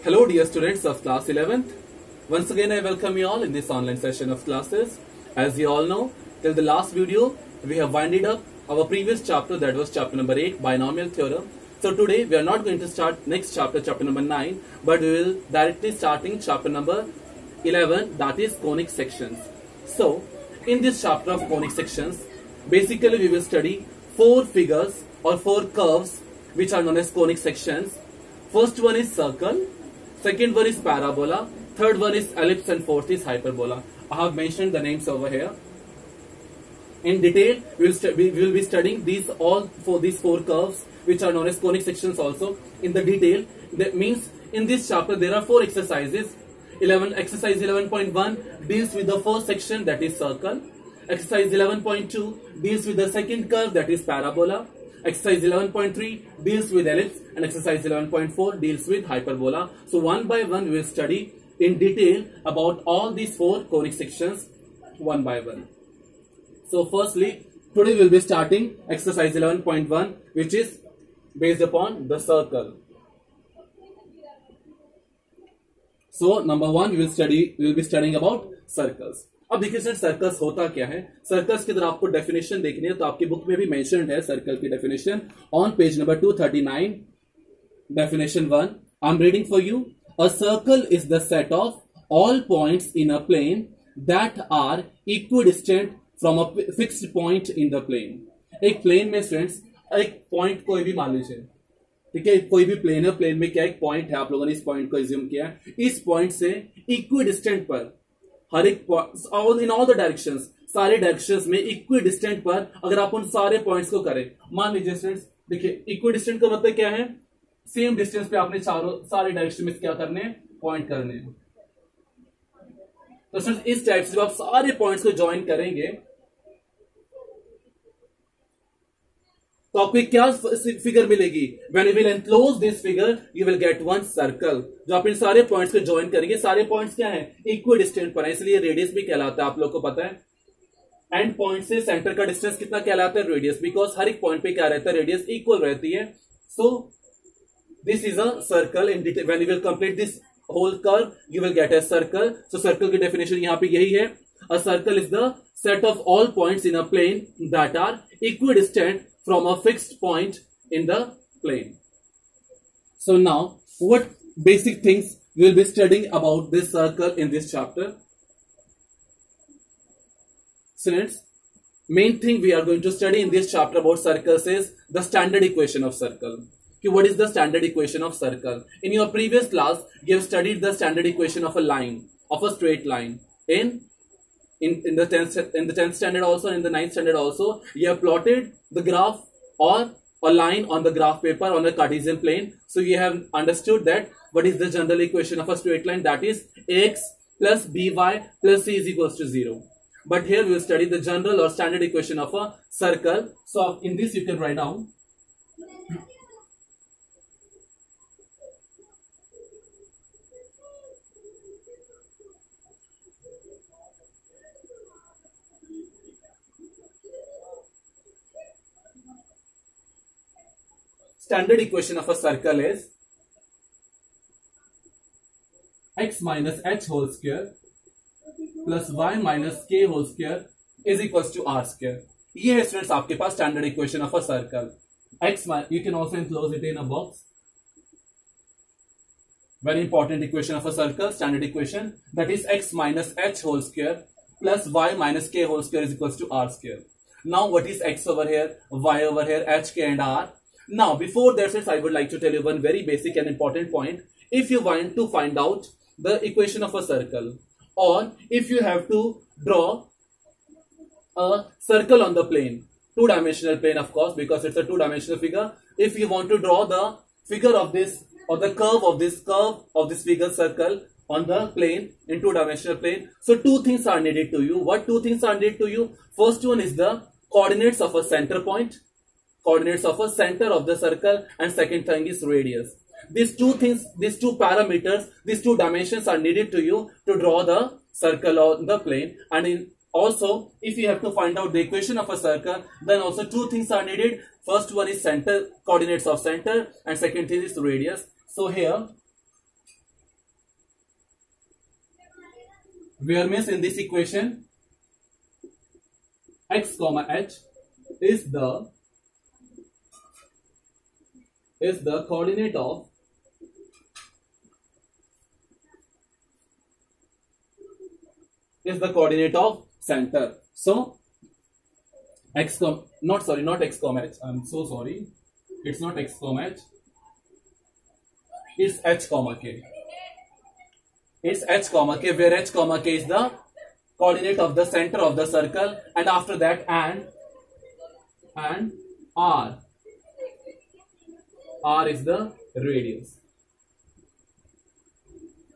Hello dear students of class 11th. Once again I welcome you all in this online session of classes. As you all know, till the last video we have winded up our previous chapter, that was chapter number 8, binomial theorem. So today we are not going to start next chapter, chapter number 9, but we will directly starting chapter number 11, that is conic sections. So in this chapter of conic sections, basically we will study 4 figures or 4 curves which are known as conic sections. First one is circle, second one is parabola, third one is ellipse, and fourth is hyperbola. I have mentioned the names over here. In detail, we will be studying these four curves which are known as conic sections also in the detail. That means in this chapter there are 4 exercises. Exercise 11.1 deals with the first section, that is circle. Exercise 11.2 deals with the second curve, that is parabola. Exercise 11.3 deals with ellipse, and exercise 11.4 deals with hyperbola. So one by one we will study in detail about all these 4 conic sections one by one. So firstly, today we will be starting exercise 11.1, which is based upon the circle. So number 1 we will be studying about circles. अब देखिए sir circles होता क्या है. Circles की अगर आपको definition देखनी है तो आपकी बुक में भी मेंशन्ड है सर्कल की definition on page number 239. Definition 1 I am reading for you. A circle is the set of all points in a plane that are equidistant from a fixed point in the plane. एक plane में students एक point कोई भी मान लीजिए, ठीक है, कोई भी प्लेन है, प्लेन में क्या एक पॉइंट है, आप लोगों ने इस पॉइंट को एज्यूम किया. इस पॉइंट से इक्विडिस्टेंट पर हर एक इन ऑल द डायरेक्शंस, सारे डायरेक्शंस में इक्विडिस्टेंट पर अगर आप उन सारे पॉइंट्स को करें, मान लीजिए स्टूडेंट्स देखिए इक्विडिस्टेंट का मतलब क्या है, सेम डिस्टेंस पे आपने सारे डायरेक्शन में क्या करने हैं, पॉइंट करने हैं. तो स्टूडेंट्स इस टाइप से जब आप सारे पॉइंट्स को ज्वाइन करेंगे तो आपको क्या फिगर मिलेगी. When you will enclose this figure you will get one circle. जो आप इन सारे पॉइंट्स को ज्वाइन करेंगे, सारे पॉइंट्स क्या है, इक्विडिस्टेंट पर है, इसलिए रेडियस भी कहलाता है. आप लोग को पता है एंड पॉइंट से सेंटर का डिस्टेंस कितना कहलाता है, रेडियस, बिकॉज हर एक पॉइंट पे क्या रहता है, रेडियस इक्वल रहती है. So this is a circle. In detail when you will complete this whole curve you will get a circle. So circle की डेफिनेशन यहां पे यही है. A circle is the set of all points in a plane that are equidistant from a fixed point in the plane. So now, what basic things we will be studying about this circle in this chapter? Students, main thing we are going to study in this chapter about circles is the standard equation of circle. What is the standard equation of circle? In your previous class, you have studied the standard equation of a line, of a straight line. In the 10th standard also, in the 9th standard also, you have plotted the graph or a line on the graph paper on the Cartesian plane. So you have understood that what is the general equation of a straight line, that is ax plus by plus c is equals to 0. But here we will study the general or standard equation of a circle. So in this you can write down standard equation of a circle is x minus h whole square plus y minus k whole square is equals to r square. ये है students आपके पास standard equation of a circle. x, you can also enclose it in a box. Very important equation of a circle, standard equation, that is x minus h whole square plus y minus k whole square is equals to r square. Now what is x over here, y over here, h, k and r? Now, before that, I would like to tell you one very basic and important point. If you want to find out the equation of a circle, or if you have to draw a circle on the plane, two-dimensional plane of course, because it's a two-dimensional figure. If you want to draw the figure of this or the curve of this figure circle on the plane in two-dimensional plane, so 2 things are needed to you. What 2 things are needed to you? First one is the coordinates of a center point, coordinates of a center of the circle, and second thing is radius. These 2 things, these 2 parameters, these 2 dimensions are needed to you to draw the circle on the plane. And also, if you have to find out the equation of a circle, then also 2 things are needed. First one is center, coordinates of center, and second thing is radius. So here where means in this equation x comma h is the coordinate of center. So x comma, not x comma h, I'm so sorry, it's not x comma h, it's h comma k. It's h comma k, where h comma k is the coordinate of the center of the circle, and after that and r is the radius.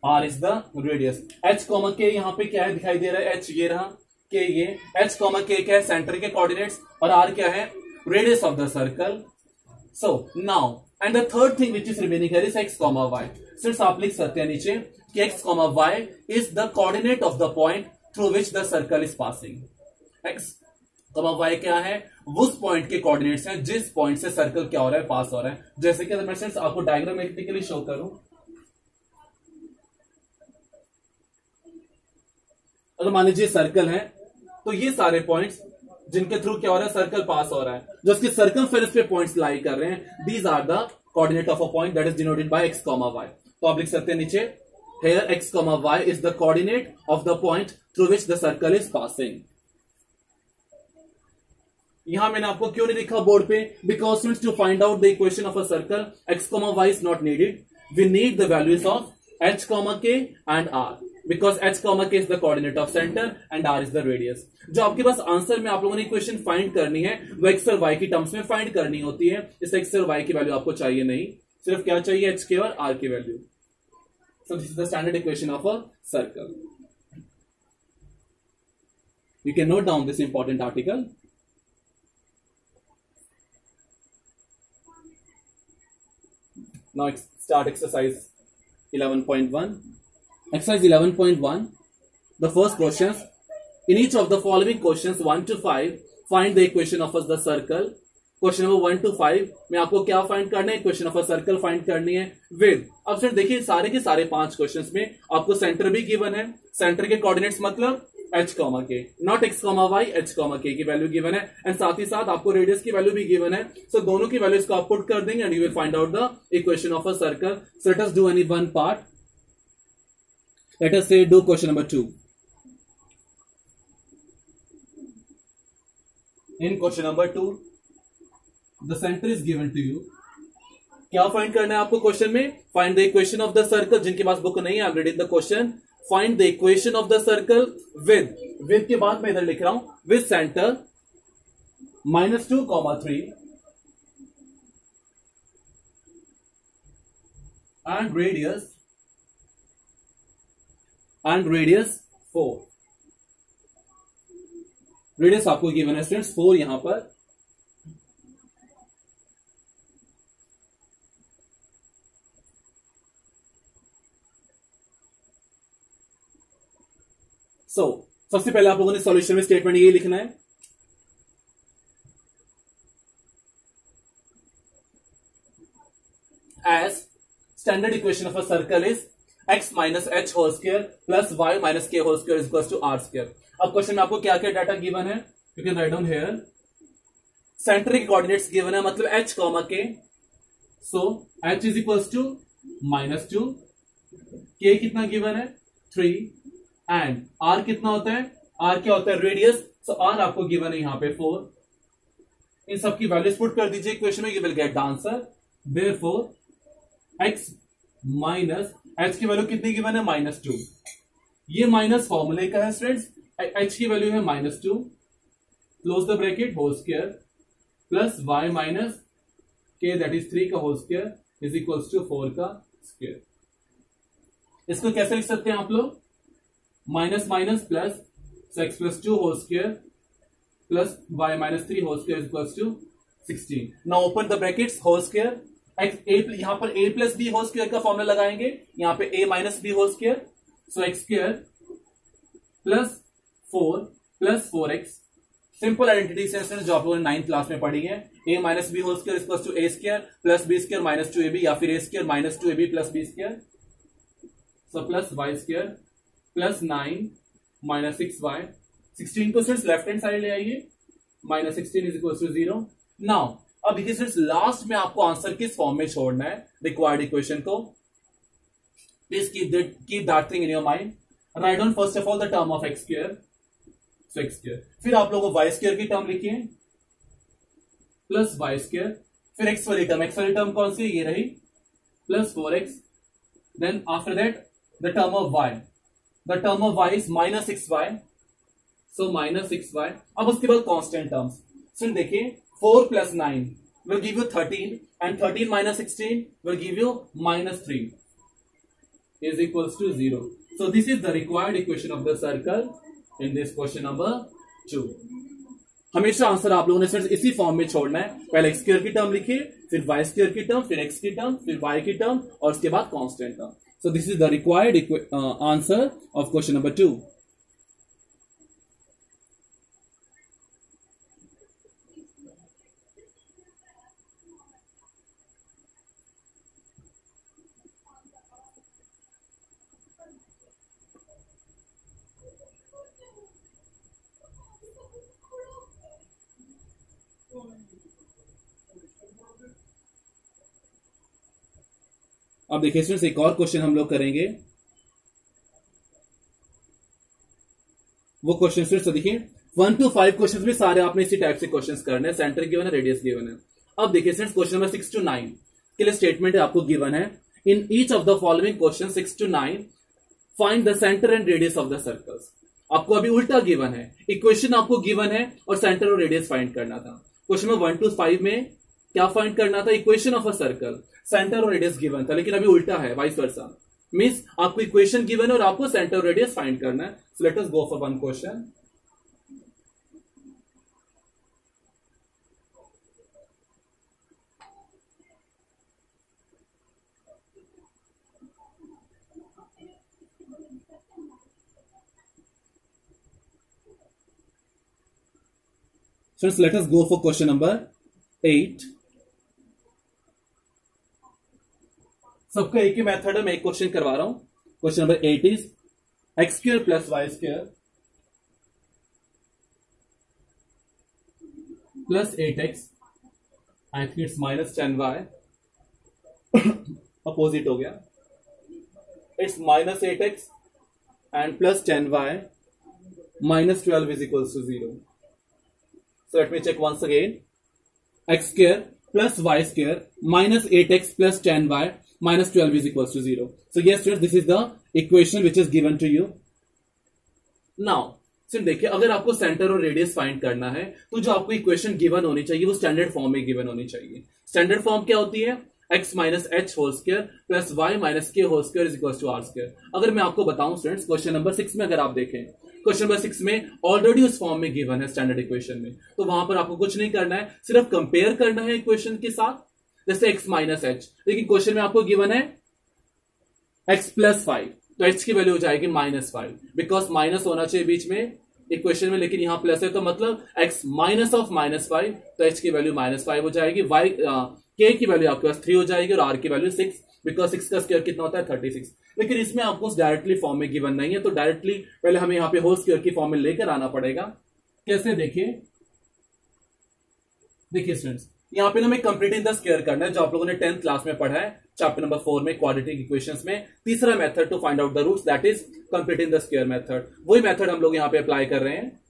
r is the radius. h comma k यहाँ पे क्या है दिखाई दे रहा है, h ये रहा, k ये, h comma k क्या है सेंटर के कोऑर्डिनेट्स, और r क्या है radius of the circle. So now and the third thing which is remaining here is x comma y. Since आप लिख सकते हैं नीचे कि x comma y is the coordinate of the point through which the circle is passing. x comma y क्या है, उस point के कोऑर्डिनेट्स हैं जिस पॉइंट से सर्कल क्या हो रहा है, पास हो रहा है. जैसे कि मैं सिर्फ आपको डायग्रामेटिकली शो करूं, अगर मान लीजिए सर्कल है तो ये सारे पॉइंट्स जिनके थ्रू क्या हो रहा है, सर्कल पास हो रहा है, जो उसके सर्कमफेरेंस पे पॉइंट्स लाई कर रहे हैं, these are the coordinate of a point that is denoted by x comma y. तो आप लिख सकते हैं नीचे here x comma y is the coordinate of the point through which the circle is passing. यहां मैंने आपको क्यों नहीं लिखा बोर्ड पे, because to find out the equation of a circle x comma y is not needed. We need the values of h comma k and r, because h comma k is the coordinate of center and r is the radius. जो आपके पास answer में आप लोगों ने equation find करनी है वो x और y की टर्म्स में फाइंड करनी होती है. इस x और y की वैल्यू आपको चाहिए नहीं, सिर्फ क्या चाहिए, h k और r की value. So this is the standard equation of a circle. You can note down this important article. Now start exercise 11.1. Exercise 11.1. The first questions. In each of the following questions 1 to 5, find the equation of the circle. Question number 1 to 5 में आपको क्या find करना है, equation of a circle find करनी है with. अब sir देखिए सारे के सारे 5 क्वेश्चंस में आपको सेंटर भी गिवन है. सेंटर के कोऑर्डिनेट्स मतलब h कॉमा के, not x comma y, h comma k की वैल्यू गिवन है, एंड साथ ही साथ आपको रेडियस की वैल्यू भी गिवन है. सो दोनों की वैल्यूज को आप पुट कर देंगे and you will find out the equation of a circle. So let us do any one part. Let us say do question number 2. In question number 2, the center is given to you. क्या find करना है आपको question में, find the equation of the circle. जिनके पास book नहीं है, I read the question. Find the equation of the circle with के बाद मैं इधर लिख रहा हूं with centre -2, 3 and radius 4. Radius आपको गिवन है स्टूडेंट्स 4 यहां पर. सबसे पहले आप लोगों ने सॉल्यूशन में स्टेटमेंट ये लिखना है. As standard equation of a circle is x minus h whole square plus y minus k whole square equals to r square. अब क्वेश्चन में आपको क्या क्या डाटा गिवन है, you can write down here. Centre के coordinates given है मतलब h comma k. So h is equals to -2, k कितना गिवन है 3, एंड r कितना होता है, r क्या होता है रेडियस. सो r आपको गिवन है यहां पे 4. इन सबकी वैल्यूज पुट कर दीजिए इक्वेशन में, you will get the answer. Therefore x minus h की वैल्यू कितनी गिवन है -2. ये माइनस फॉर्मूले का है स्टूडेंट्स. h की वैल्यू है -2, close the bracket, whole square plus y minus k that is 3 का whole square is equals to 4 का स्क्वायर. इसको कैसे लिख सकते हैं आप लोग, minus minus plus, so x plus 2 whole square plus y minus 3 whole square is equals to 16. Now open the brackets, whole square यहां पर a plus b whole square का फॉर्मूला लगाएंगे, यहां पे a minus b whole square. So x square plus 4 plus 4x. Simple identity sense जो आप लोगों ने 9th क्लास में पढ़ी है. a minus b whole square equals to a square plus b square minus 2ab, या फिर a square minus 2ab plus b square. So plus y square plus 9 minus 6y, 16 को सिर्फ लेफ्ट हैंड साइड ले आइए, minus 16 is equal to 0। Now अब देखिए सिर्फ last में आपको आंसर किस फॉर्म में छोड़ना है रिक्वायर्ड इक्वेशन को। Please keep that thing in your mind. Write down first of all the term of x square, so x square, फिर आप लोगों को वाई स्क्वायर की टर्म लिखिए प्लस वाई स्क्वायर, फिर एक्स वाली टर्म कौन सी, ये रही, plus 4x, then after that the term of y is minus 6y, so minus 6y। अब उसके बाद कांस्टेंट टर्म्स, सुन देखिए 4 plus 9 will give you 13 and 13 minus 16 will give you minus 3 is equals to 0. So this is the required equation of the circle in this question number 2. हमेशा answer आप लोगों ने सिर्फ इसी फॉर्म में छोड़ना है। पहले एक्स स्क्वायर की टर्म लिखिए, फिर वाई स्क्वायर की टर्म, फिर एक्स की टर्म, फिर वाई की टर्म और उसके बाद constant term. So this is the required answer of question number 2। अब देखिए स्टूडेंट्स एक और क्वेश्चन हम लोग करेंगे। वो क्वेश्चन स्टूडेंट्स देखिए 1 to 5 क्वेश्चंस में सारे आपने इसी टाइप से क्वेश्चंस करने हैं। सेंटर गिवन है, रेडियस गिवन है। अब देखिए स्टूडेंट्स क्वेश्चन नंबर 6 to 9 के लिए स्टेटमेंट है आपको गिवन है, in each of the following question 6 to 9 find the centre and radius of the circles. आपको अभी उल्टा गिवन है, इक्वेशन आपको गिवन है और सेंटर और रेडियस फाइंड करना था। क्वेश्चन नंबर 1 to 5 में क्या फाइंड करना था, equation of a circle, centre और रेडियस गिवन था, लेकिन अभी उल्टा है, वाइस वर्सा। मींस आपको इक्वेशन गिवन है और आपको सेंटर और रेडियस फाइंड करना है। So let us go for one question. So let us go for question number 8. सबका एक ही मेथड है, मैं एक क्वेश्चन करवा रहा हूं। Question number 8 is x square plus y square plus 8x, I think it's minus 10y, opposite हो गया, it's minus 8x and plus 10y minus 12 is equals to 0। So let me check once again. X square plus y square minus 8x plus 10y minus 12 is equals to 0. So yes students, this is the equation which is given to you. Now, सिर्फ देखिए अगर आपको centre और radius find करना है तो जो आपको इक्वेशन गिवन होनी चाहिए वो स्टैंडर्ड फॉर्म में गिवन होनी चाहिए। स्टैंडर्ड फॉर्म क्या होती है, x minus h whole square plus y minus k whole square is equal to r square. अगर मैं आपको बताऊं स्टूडेंट्स क्वेश्चन नंबर 6 में अगर आप देखें, क्वेश्चन नंबर 6 में ऑलरेडी उस फॉर्म में गिवन है स्टैंडर्ड इक्वेशन में, तो वहां पर आपको कुछ नहीं करना है, सिर्फ कंपेयर करना है इक्वेशन के साथ, जैसे x माइनस एच। लेकिन क्वेश्चन में आपको गिवन है x प्लस 5, तो h की वैल्यू हो जाएगी माइनस 5, बिकॉज माइनस होना चाहिए बीच में इक्वेशन में, लेकिन यहां प्लस है, तो मतलब x माइनस ऑफ माइनस 5, तो h की वैल्यू माइनस 5 हो जाएगी, k की वैल्यू आपके पास 3 हो जाएगी और r की वैल्यू 6, बिकॉज 6 का स्क्वायर कितना होता है 36। लेकिन इसमें आपको डायरेक्टली फॉर्म में गिवन नहीं है, तो डायरेक्टली पहले हमें यहां पे होल स्क्वायर की फॉर्म में लेकर आना पड़ेगा। कैसे, देखिए स्टूडेंट्स यहां पे हमें कंप्लीटिंग द स्क्वायर करना है, जो आप लोगों ने 10th क्लास में पढ़ा है चैप्टर नंबर 4 में क्वाड्रेटिक इक्वेशंस में, तीसरा method to find out the roots, that is completing the square method. वही मेथड हम लोग यहां पे अप्लाई कर रहे हैं।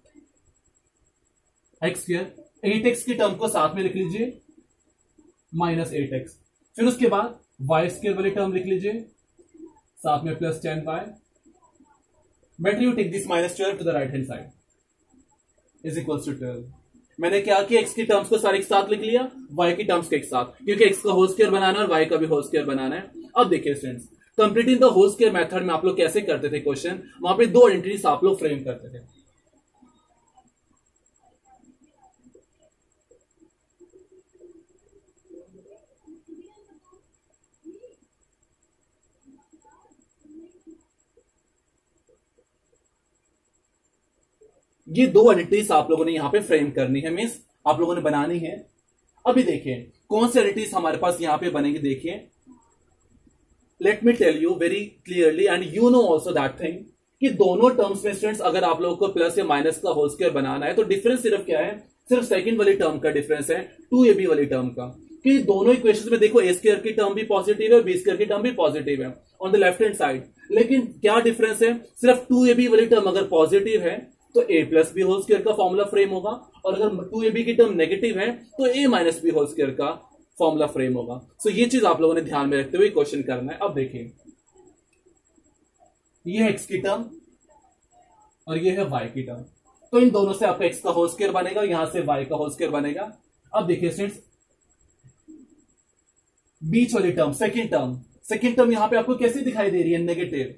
एक्स स्क्वायर 8x की टर्म को साथ में लिख लीजिए माइनस 8x, फिर उसके बाद वाई स्क्वायर वाली टर्म लिख लीजिए साथ में plus 10y, better you take this minus 12 to the right hand side is equals to 12। मैंने क्या किया, x की टर्म्स को सारे एक साथ लिख लिया, y की टर्म्स को एक साथ, क्योंकि x का होल स्क्वायर बनाना है और y का भी होल स्क्वायर बनाना है। अब देखिए students completing the whole square method में आप लोग कैसे करते थे क्वेश्चन, वहां पे दो आइडेंटिटीज आप लोग फ्रेम करते थे। ये दो आइडेंटिटीज आप लोगों ने यहां पे फ्रेम करनी है, मींस आप लोगों ने बनानी है। अभी देखिए कौन सी आइडेंटिटीज हमारे पास यहां पे बनेगी, देखिए let me tell you very clearly and you know also that thing, कि दोनों टर्म्स में स्टूडेंट्स अगर आप लोगों को प्लस या माइनस का होल स्क्वायर बनाना है तो डिफरेंस सिर्फ क्या है, सिर्फ सेकंड वाली टर्म का डिफरेंस है 2ab वाली टर्म का, कि दोनों इक्वेशंस में देखो a स्क्वायर की टर्म भी पॉजिटिव है और b स्क्वायर की टर्म भी पॉजिटिव है on the left hand side, लेकिन क्या डिफरेंस है, सिर्फ 2ab वाली टर्म अगर पॉजिटिव है तो a plus b whole square का फॉर्मूला फ्रेम होगा, और अगर 2ab की टर्म नेगेटिव है तो a minus b whole square का फॉर्मूला फ्रेम होगा। सो ये चीज आप लोगों ने ध्यान में रखते हुए क्वेश्चन करना है। अब देखिए ये है x की टर्म और ये है y की टर्म, तो इन दोनों से आपका x का होल स्क्वायर बनेगा, यहां से y का होल स्क्वायर बनेगा। अब देखिए स्टूडेंट्स बीच वाली टर्म सेकंड टर्म यहां पे आपको कैसी दिखाई दे रही है, नेगेटिव,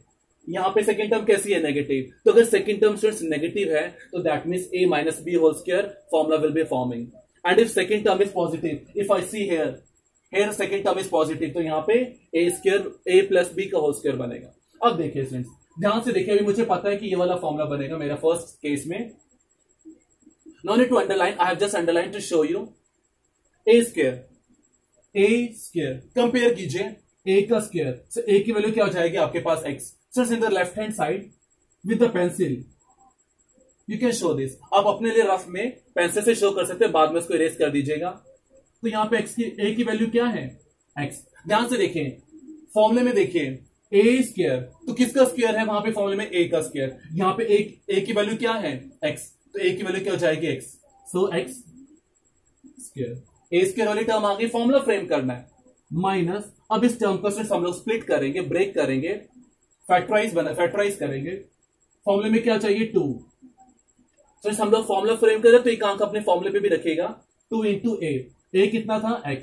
यहां पे सेकंड टर्म कैसी है, नेगेटिव, तो अगर सेकंड टर्म स्टूडेंट्स नेगेटिव है तो that means a minus b whole square formula will be forming, and if second term is positive, if I see here second term is positive, तो यहां पे a plus b का whole square बनेगा। अब देखिए students ध्यान से देखिए, अभी मुझे पता है कि ये वाला फॉर्मूला बनेगा मेरा फर्स्ट केस में, no need to underline, I have just underline to show you a square compare कीजिए a का स्क्वायर, सो a की वैल्यू क्या हो जाएगी आपके पास x, so in the left hand side with the pencil you can show this, आप अपने लिए रफ में पेंसिल से शो कर सकते हैं, बाद में उसको इरेज कर दीजिएगा। तो यहां पे a की वैल्यू क्या है, x, ध्यान से देखें फॉर्मूले में देखिए a स्क्वायर, तो किसका स्क्वायर है वहां पे फॉर्मूले में, a का स्क्वायर, यहां पे a की वैल्यू क्या है x, तो a की वैल्यू क्या हो जाएगी x, so x square, a square वाली टर्म आ गई, फॉर्मूला फ्रेम करना है, माइनस अब इस टर्म को सिर्फ हम लोग स्प्लिट करेंगे, ब्रेक करेंगे, फैक्टराइज करेंगे, फॉर्मूले में क्या चाहिए 2, तो हम लोग फॉर्मूला फ्रेम करें तो एक अंक अपने फॉर्मूले पे भी रखेगा 2 इंटू a कितना था x।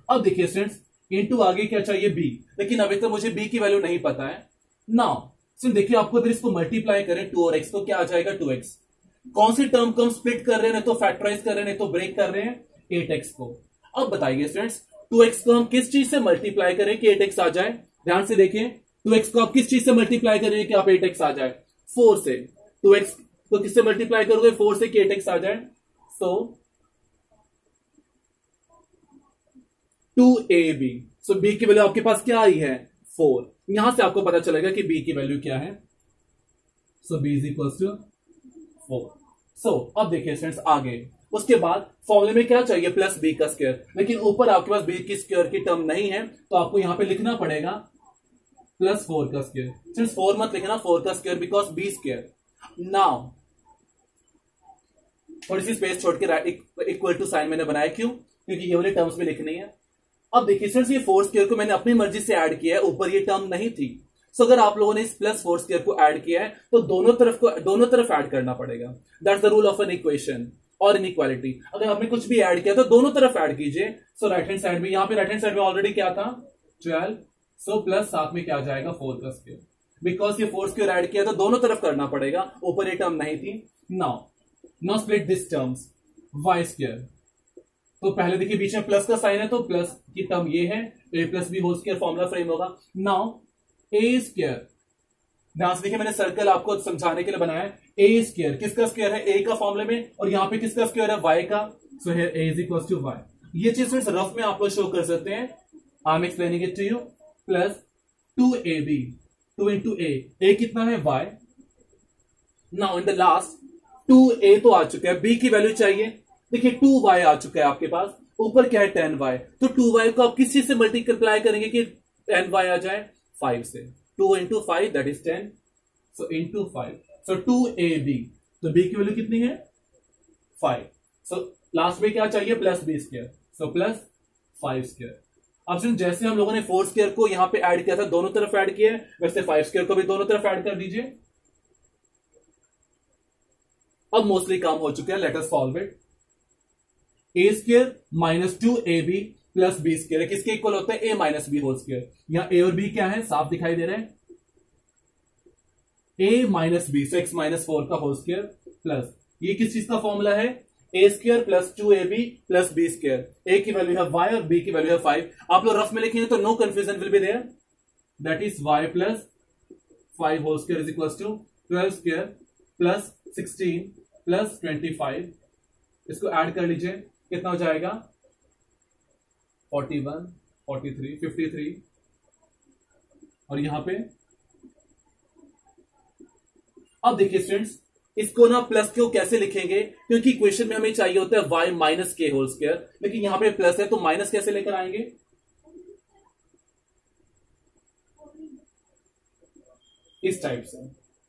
अब देखिए स्टूडेंट्स इंटू आगे क्या चाहिए b, लेकिन अभी तो मुझे b की वैल्यू नहीं पता है। नाउ देखिए आपको अगर इसको मल्टीप्लाई करें 2 और x तो क्या आ जाएगा 2x, कौन सी टर्म को हम स्प्लिट कर रहे हैं, तो फैक्टराइज कर रहे हैं, तो ब्रेक कर रहे हैं 8x को। अब बताइए स्टूडेंट्स 2x को हम किस चीज से मल्टीप्लाई करें कि 8x आ जाए, ध्यान से देखिए 2x को आप किस चीज से मल्टीप्लाई करेंगे कि आप 8x आ जाए, 4 से, 2x को किससे मल्टीप्लाई करोगे 4 से कि 8x आ जाए, सो 2ab, सो b की वैल्यू आपके पास क्या आई है 4, यहां से आपको पता चलेगा कि b की वैल्यू क्या है, सो b इज इक्वल टू 4। सो अब देखिए स्टूडेंट्स आगे, उसके बाद फॉर्मूले में क्या चाहिए प्लस b का स्क्वायर, लेकिन ऊपर आपके पास b की स्क्वायर की टर्म नहीं है तो आपको यहां पे लिखना पड़ेगा प्लस 4 का स्क्वायर, सिर्फ 4 मत लिखना, 4 का square because b square. Now थोड़ी सी स्पेस छोड़ के इक्वल टू साइन मैंने बनाया, क्यों, क्योंकि ये वाली टर्म्स में लिखनी है। अब देखिए स्टूडेंट्स ये 4 स्क्वायर को मैंने अपनी मर्जी से ऐड किया है, ऊपर ये टर्म नहीं थी, सो अगर आप लोगों ने इस प्लस 4 स्क्वायर को ऐड किया है तो दोनों तरफ ऐड करना पड़ेगा, that's the rule of an equation और इनइक्वालिटी। अगर आपने कुछ भी ऐड किया तो दोनों तरफ ऐड कीजिए, सो राइट हैंड साइड में, यहां पे राइट हैंड साइड में ऑलरेडी क्या था 12, सो प्लस साथ में क्या आ जाएगा 4 का स्क्वायर, बिकॉज ये 4 स्क्वायर ऐड किया तो दोनों तरफ करना पड़ेगा, ऊपर ये टर्म नहीं थी। Now split this terms y square, तो पहले देखिए बीच में प्लस का साइन है तो प्लस की टर्म ये है, a plus b whole square formula frame होगा। नाउ a स्क्वायर, ध्यान से देखिए मैंने सर्कल आपको समझाने के लिए बनाया है, a स्क्वायर किसका स्क्वायर है a का फॉर्मूले में, और यहां पे किसका स्क्वायर है y का, so here a is equal to y। ये चीज रफ में आप लोग शो कर सकते हैं, I am explaining it to you, plus 2ab, 2 into a कितना है y। Now in the last 2a तो आ चुका है, b की वैल्यू चाहिए, देखिए 2y आ चुका है आपके पास, ऊपर क्या है 10y, तो 2y को आप किस चीज से मल्टीप्लाई करेंगे कि 10y आ जाए 5 से, 2 into 5 that is 10, so into 5, so 2ab, तो b की वैल्यू कितनी है 5, सो लास्ट में क्या चाहिए plus b square, so plus 5 square. अब सुन जैसे हम लोगों ने 4 स्क्वायर को यहां पे ऐड किया था, दोनों तरफ ऐड किया है, वैसे 5 स्क्वायर को भी दोनों तरफ ऐड कर दीजिए। अब मोस्टली काम हो चुके हैं, let us solve it. a square minus 2ab plus b square किसके इक्वल होता है, a minus b whole square, यहां a और b क्या है साफ दिखाई दे रहे हैं, a minus b, x minus 4 का होल स्क्वायर, प्लस ये किस चीज का फॉर्मूला है, a square plus 2ab plus b square, a की वैल्यू है y और b की वैल्यू है 5, आप लोग रफ में लिखेंगे तो no confusion will be there, that is y plus 5 whole square is equal to 12 square plus 16 plus 25, इसको ऐड कर लीजिए कितना हो जाएगा 41, 43, 53, और यहां पे अब देखिए स्टूडेंट्स, इसको ना प्लस को कैसे लिखेंगे, क्योंकि इक्वेशन में हमें चाहिए होता है y minus k whole square, लेकिन यहां पे प्लस है तो माइनस कैसे लेकर आएंगे? इस टाइप से।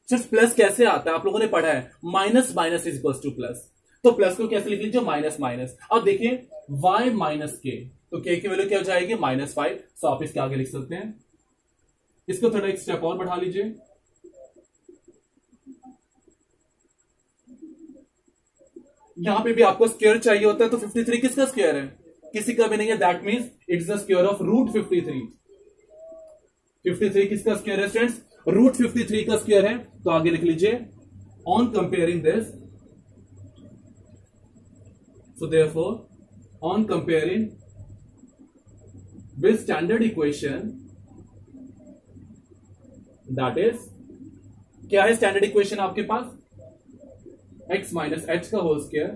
सिर्फ प्लस कैसे आता है, आप लोगों ने पढ़ा है minus minus is equal two plus, तो प्लस को कैसे लिख लीजिए? Minus minus. अब देखिए y माइनस के, तो k की वैल्यू क्या हो जाएगी? -5। तो आप इसके आगे लिख सकते हैं। इसको थोड़ा एक स्टेप और बढ़ा लीजिए। यहां पे भी आपको स्क्वायर चाहिए होता है, तो 53 किसका स्क्वायर है? किसी का भी नहीं है, that means it's the square of root 53। 53 किसका स्क्वायर है स्टूडेंट्स? रूट 53 का स्क्वायर है। तो आगे लिख लीजिए on comparing this, so therefore on comparing with standard equation, that is, क्या है स्टैंडर्ड इक्वेशन आपके पास? x माइनस एच का whole square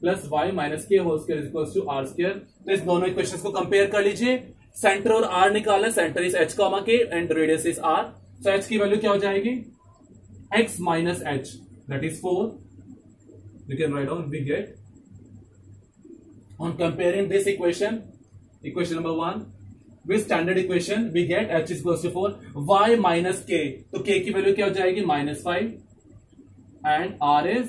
plus y minus k whole square equal to r square. तो इस दोनों इक्वेशंस को कंपेयर कर लीजिए। सेंटर और r निकाला, centre is h comma k and radius is r। So h की वैल्यू क्या हो जाएगी? x minus h, that is 4। You can write down, we get on comparing this equation, equation number 1 with standard equation, we get h is equal to 4, y minus k, तो k की value क्या हो जाएगी? -5 and r is,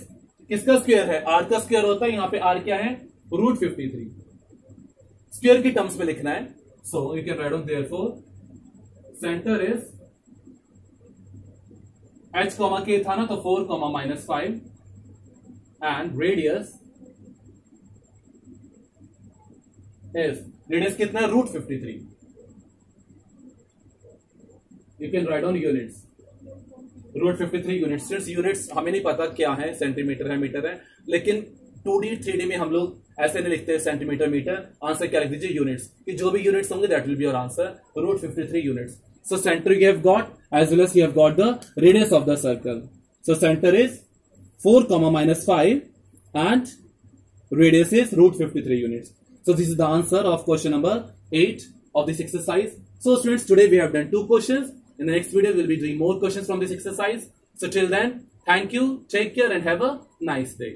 किसका square है? r का square होता है, यहां पे r क्या है? रूट 53। स्क्वायर की टर्म्स में लिखना है, so you can write down therefore centre is h comma k था ना, तो 4 comma -5 and radius is, radius कितना है? Root 53। You can write down units, root 53 units. Units हमें नहीं पता क्या है, सेंटीमीटर है, मीटर है, लेकिन 2D 3D में हम लोग ऐसे नहीं लिखते सेंटीमीटर मीटर। आंसर क्या लिख दीजिए? यूनिट्स, कि जो भी यूनिट्स होंगे that will be your answer, root 53 units. So centre you have got as well as you have got the radius of the circle. So centre is 4 -5 and radius is root 53 units. So this is the answer of question number 8 of this exercise. So students, today we have done 2 questions. In the next video, we'll be doing more questions from this exercise. So till then, thank you, take care and have a nice day.